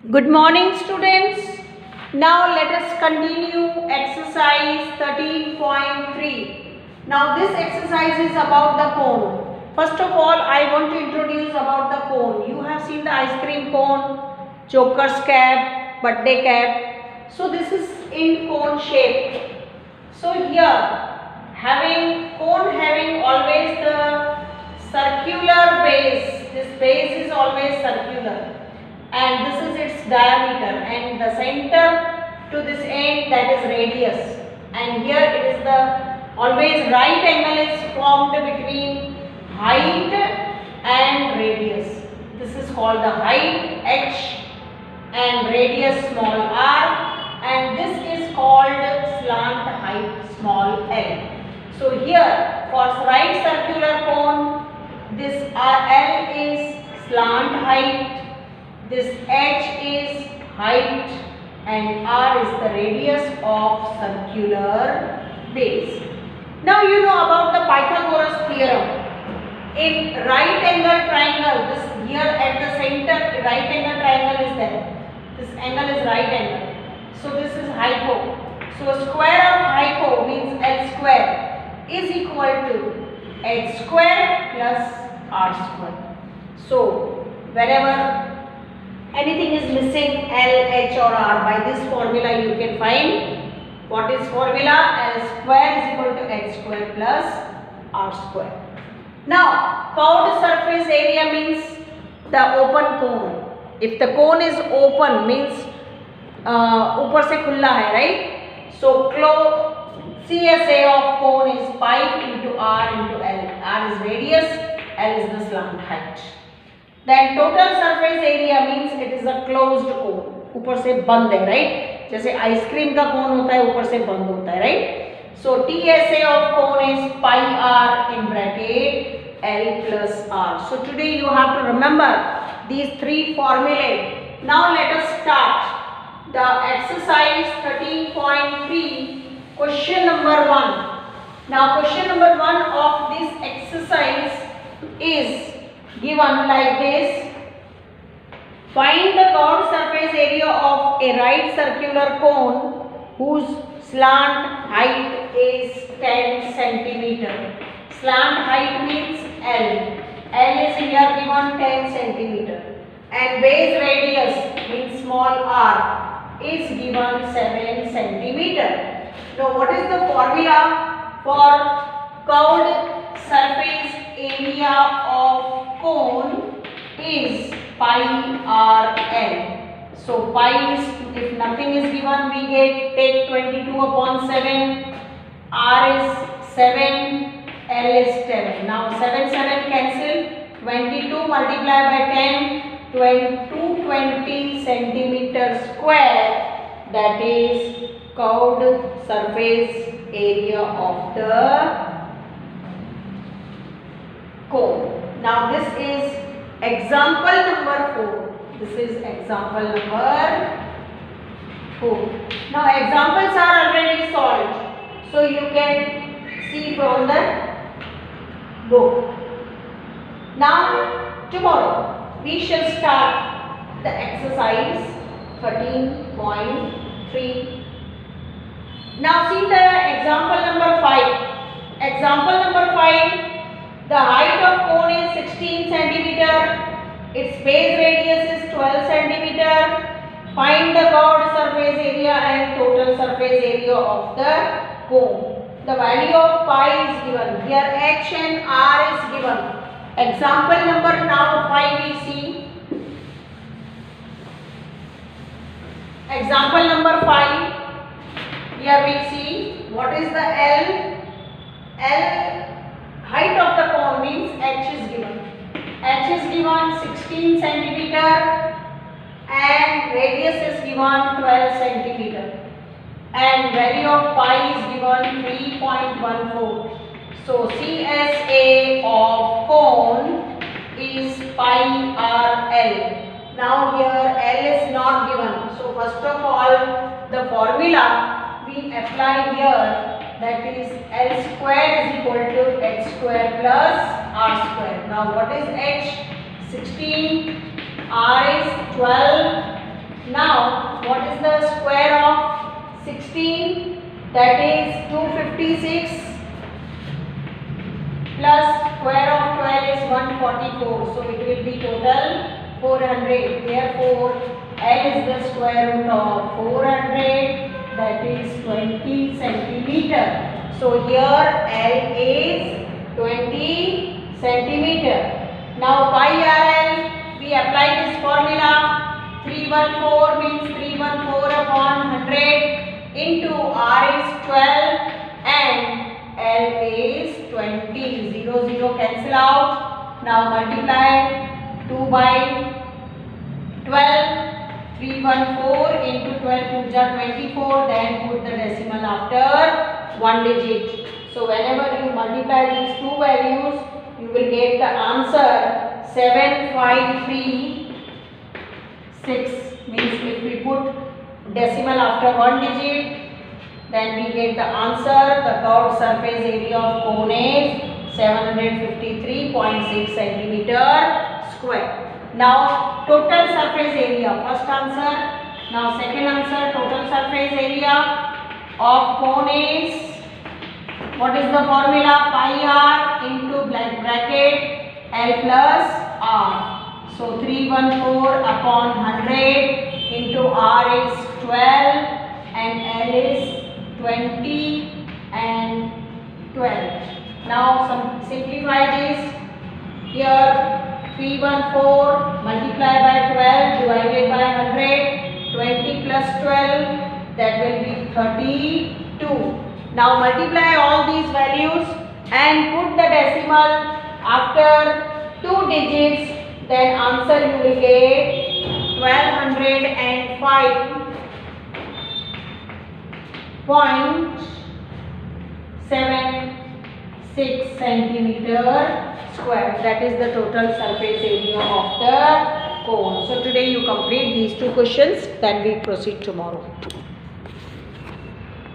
Good morning, students. Now let us continue exercise 13.3. Now this exercise is about the cone. First of all, I want to introduce about the cone. You have seen the ice cream cone, joker's cap, birthday cap. So this is in cone shape. So here cone having always the circular base. This base is always circular. And this is its diameter, and the center to this end, that is radius, and here it is the always right angle is formed between height and radius. This is called the height h and radius small r, and this is called slant height small l. So here for right circular cone, this l is slant height, this h is height, and r is the radius of circular base. Now you know about the Pythagoras theorem. In right angle triangle, this here at the center right angle triangle is there. This angle is right angle. So this is hypo. So square of hypo means h square is equal to h square plus r square. So whenever anything is missing, L, H or R, by this formula you can find what is formula. L square is equal to H square plus R square. Now curved surface area means the open cone. If the cone is open means ऊपर से खुला है, right? So CSA of cone is pi into R into L. R is radius, L is the slant height. Then total surface area means it is a closed cone. ऊपर से बंद है, right? जैसे ice cream का कोन होता है ऊपर से बंद होता है, right? So TSA of cone is pi r in bracket L plus R. So today you have to remember these three formulae. Now let us start the exercise 13.3, question number 1. Now question number 1 of this exercise is given like this. Find the curved surface area of a right circular cone whose slant height is 10 centimeter. Slant height means L. L is here given 10 centimeter. And base radius means small r is given 7 centimeter. Now what is the formula for curved surface area of cone is pi r l. So pi is, if nothing is given, we take 22 upon 7, r is 7, l is 10. Now 7 cancel, 22 multiplied by 10, 220 centimeter square, that is curved surface area of the cone. Now this is example number 4. This is example number 4. Now examples are already solved, so you can see from the book. Now tomorrow we shall start the exercise 13.3. Now see the example number 5. Example number 5, the height of cone is 16 centimeter. Its base radius is 12 centimeter. Find the curved surface area and total surface area of the cone. The value of pi is given. Here h and r is given. Example number now 5 we see. Example number 5. Here we see what is the L. L height of the cone means h is given. H is given 16 centimeter and radius is given 12 centimeter. And value of pi is given 3.14. So CSA of cone is pi r l. Now here L is not given. So first of all the formula we apply here, that is L square is equal to h square plus r square. Now what is h? 16, r is 12 Now what is the square of 16? That is 256 plus square of 12 is 144. So it will be total 400. Therefore L is the square root of 400, that is 20 centimeter. So here L is 20 centimeter. Now pi RL, we apply this formula. 314 means 314 upon 100 into R is 12 and L is 20. 0, 0 cancel out. Now multiply 2 by 12. 314 into 12 to 24. Then put the decimal after one digit. So whenever you multiply these two values, you will get the answer 7536. Means if we put decimal after one digit, then we get the answer. The curved surface area of cone is 753.6 centimeter square. Now total surface area, first answer. Now second answer, total surface area of cone is, what is the formula? Pi r into bracket L plus r. So 314 upon 100 into r is 12 and L is 20 and 12. Now simplify this. Here 314 multiplied by 12 divided by 100, 20 plus 12, that will be 32. Now multiply all these values and put the decimal after two digits, then answer you will get 1205.76 centimeter square. That is the total surface area of the cone. So today you complete these two questions, then we proceed tomorrow.